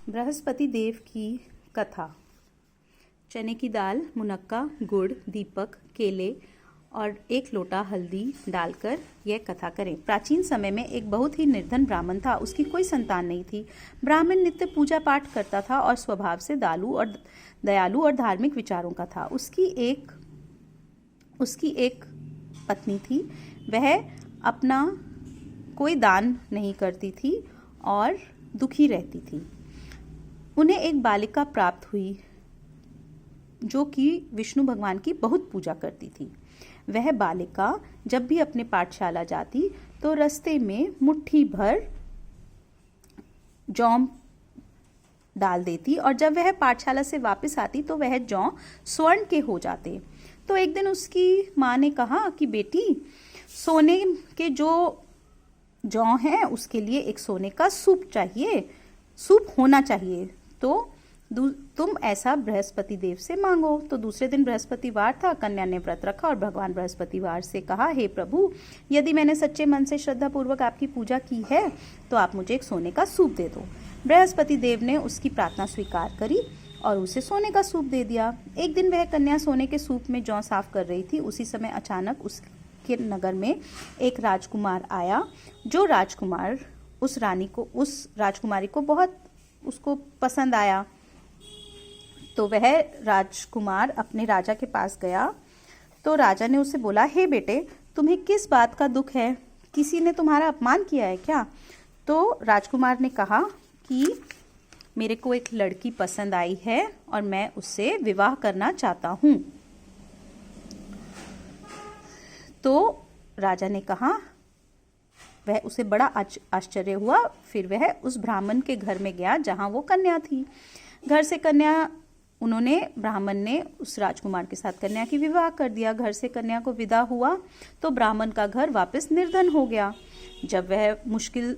बृहस्पति देव की कथा। चने की दाल, मुनक्का, गुड़, दीपक, केले और 1 लोटा हल्दी डालकर यह कथा करें। प्राचीन समय में एक बहुत ही निर्धन ब्राह्मण था। उसकी कोई संतान नहीं थी। ब्राह्मण नित्य पूजा पाठ करता था और स्वभाव से दयालु और धार्मिक विचारों का था। उसकी एक पत्नी थी। वह अपना कोई दान नहीं करती थी और दुखी रहती थी। उन्हें एक बालिका प्राप्त हुई जो कि विष्णु भगवान की बहुत पूजा करती थी। वह बालिका जब भी अपने पाठशाला जाती तो रास्ते में मुट्ठी भर जौ डाल देती और जब वह पाठशाला से वापस आती तो वह जौ स्वर्ण के हो जाते। तो एक दिन उसकी माँ ने कहा कि बेटी, सोने के जो जौ हैं उसके लिए एक सोने का सूप होना चाहिए, तो तुम ऐसा बृहस्पति देव से मांगो। तो दूसरे दिन बृहस्पतिवार था। कन्या ने व्रत रखा और भगवान बृहस्पतिवार से कहा, हे प्रभु, यदि मैंने सच्चे मन से श्रद्धा पूर्वक आपकी पूजा की है तो आप मुझे एक सोने का सूप दे दो। बृहस्पति देव ने उसकी प्रार्थना स्वीकार करी और उसे सोने का सूप दे दिया। एक दिन वह कन्या सोने के सूप में जौ साफ कर रही थी। उसी समय अचानक उसके नगर में एक राजकुमार आया। जो राजकुमार उस राजकुमारी को बहुत उसको पसंद आया। तो वह राजकुमार अपने राजा के पास गया। तो राजा ने उससे बोला, हे बेटे, तुम्हें किस बात का दुख है? किसी ने तुम्हारा अपमान किया है क्या? तो राजकुमार ने कहा कि मेरे को एक लड़की पसंद आई है और मैं उससे विवाह करना चाहता हूँ। तो राजा ने कहा, वह उसे बड़ा आश्चर्य हुआ। फिर वह उस ब्राह्मण के घर में गया जहाँ वो कन्या थी। घर से ब्राह्मण ने उस राजकुमार के साथ कन्या की विवाह कर दिया। घर से कन्या को विदा हुआ तो ब्राह्मण का घर वापस निर्धन हो गया। जब वह मुश्किल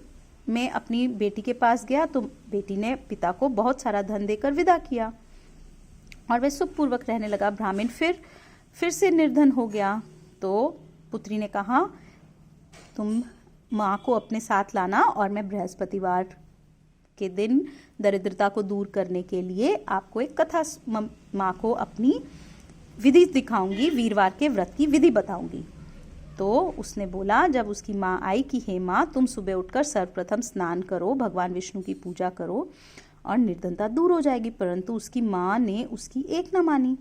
में अपनी बेटी के पास गया तो बेटी ने पिता को बहुत सारा धन देकर विदा किया और वह सुखपूर्वक रहने लगा। ब्राह्मण फिर से निर्धन हो गया। तो पुत्री ने कहा, तुम माँ को अपने साथ लाना और मैं बृहस्पतिवार के दिन दरिद्रता को दूर करने के लिए आपको एक कथा, माँ को अपनी विधि दिखाऊंगी, वीरवार के व्रत की विधि बताऊंगी। तो उसने बोला, जब उसकी माँ आई कि हे माँ, तुम सुबह उठकर सर्वप्रथम स्नान करो, भगवान विष्णु की पूजा करो और निर्धनता दूर हो जाएगी। परंतु उसकी माँ ने उसकी एक न मानी।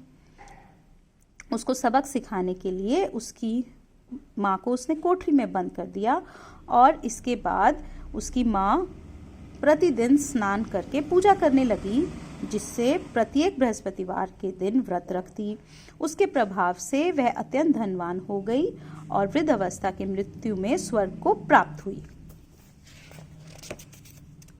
उसको सबक सिखाने के लिए उसकी माँ को उसने कोठरी में बंद कर दिया और इसके बाद उसकी माँ प्रतिदिन स्नान करके पूजा करने लगी, जिससे प्रत्येक बृहस्पतिवार के दिन व्रत रखती। उसके प्रभाव से वह अत्यंत धनवान हो गई और वृद्धावस्था की मृत्यु में स्वर्ग को प्राप्त हुई।